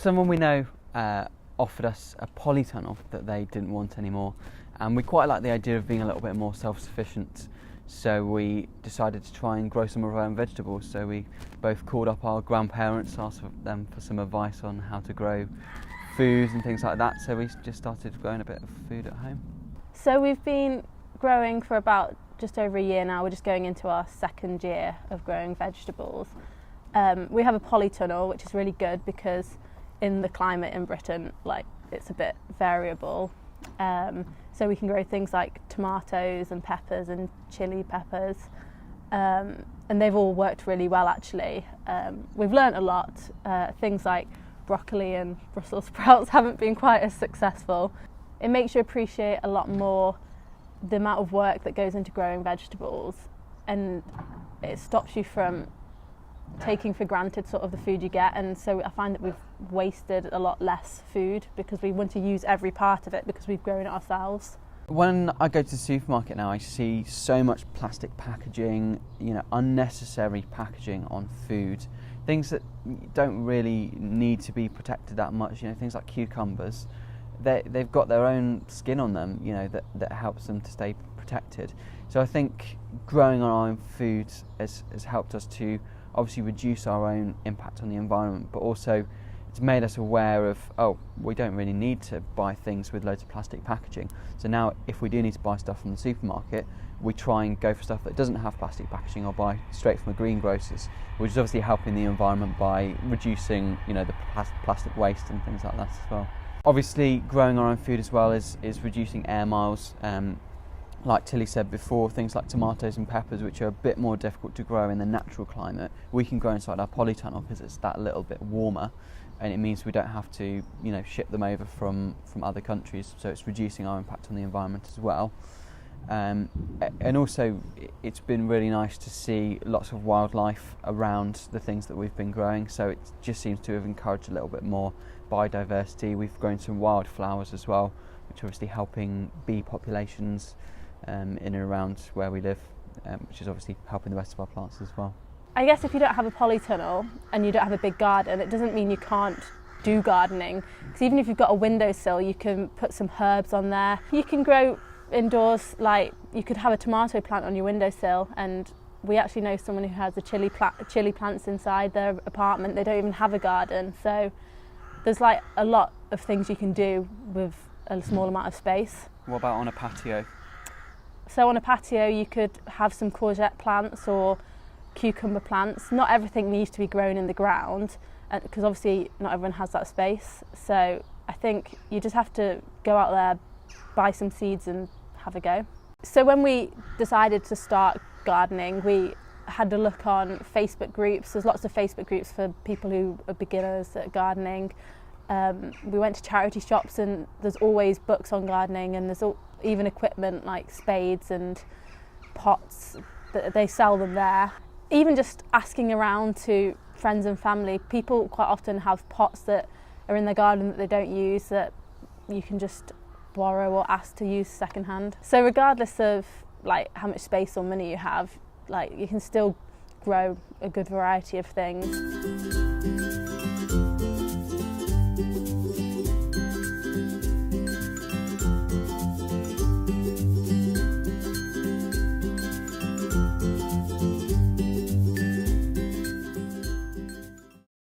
someone we know offered us a polytunnel that they didn't want anymore, and we quite like the idea of being a little bit more self-sufficient, so we decided to try and grow some of our own vegetables. So we both called up our grandparents, asked them for some advice on how to grow food and things like that, so we just started growing a bit of food at home. So we've been growing for about just over a year now. We're just going into our second year of growing vegetables. We have a polytunnel, which is really good because in the climate in Britain, like, it's a bit variable. So we can grow things like tomatoes and peppers and chili peppers, and they've all worked really well actually. We've learnt a lot. Things like broccoli and Brussels sprouts haven't been quite as successful. It makes you appreciate a lot more the amount of work that goes into growing vegetables, and it stops you from taking for granted sort of the food you get. And so I find that we've wasted a lot less food because we want to use every part of it because we've grown it ourselves. When I go to the supermarket now, I see so much plastic packaging, unnecessary packaging on food, things that don't really need to be protected that much. Things like cucumbers, they've got their own skin on them, that helps them to stay protected. So I think growing our own food has helped us to obviously reduce our own impact on the environment, but also it's made us aware of, we don't really need to buy things with loads of plastic packaging. So now if we do need to buy stuff from the supermarket, we try and go for stuff that doesn't have plastic packaging or buy straight from a greengrocers, which is obviously helping the environment by reducing the plastic waste and things like that as well. Obviously growing our own food as well is reducing air miles. Like Tilly said before, things like tomatoes and peppers, which are a bit more difficult to grow in the natural climate, we can grow inside our polytunnel because it's that little bit warmer, and it means we don't have to ship them over from other countries, so it's reducing our impact on the environment as well. And also it's been really nice to see lots of wildlife around the things that we've been growing, so it just seems to have encouraged a little bit more biodiversity. We've grown some wildflowers as well, which are obviously helping bee populations in and around where we live, which is obviously helping the rest of our plants as well. I guess if you don't have a polytunnel and you don't have a big garden, it doesn't mean you can't do gardening, because even if you've got a windowsill, you can put some herbs on there. You can grow indoors, like you could have a tomato plant on your windowsill, and we actually know someone who has a chili plants inside their apartment. They don't even have a garden, so there's like a lot of things you can do with a small amount of space. What about on a patio? So on a patio you could have some courgette plants or cucumber plants. Not everything needs to be grown in the ground because obviously not everyone has that space. So I think you just have to go out there, buy some seeds and have a go. So when we decided to start gardening, we had a look on Facebook groups. There's lots of Facebook groups for people who are beginners at gardening. We went to charity shops and there's always books on gardening, and there's even equipment like spades and pots, that they sell them there. Even just asking around to friends and family, people quite often have pots that are in their garden that they don't use that you can just borrow or ask to use secondhand. So regardless of like how much space or money you have, like you can still grow a good variety of things.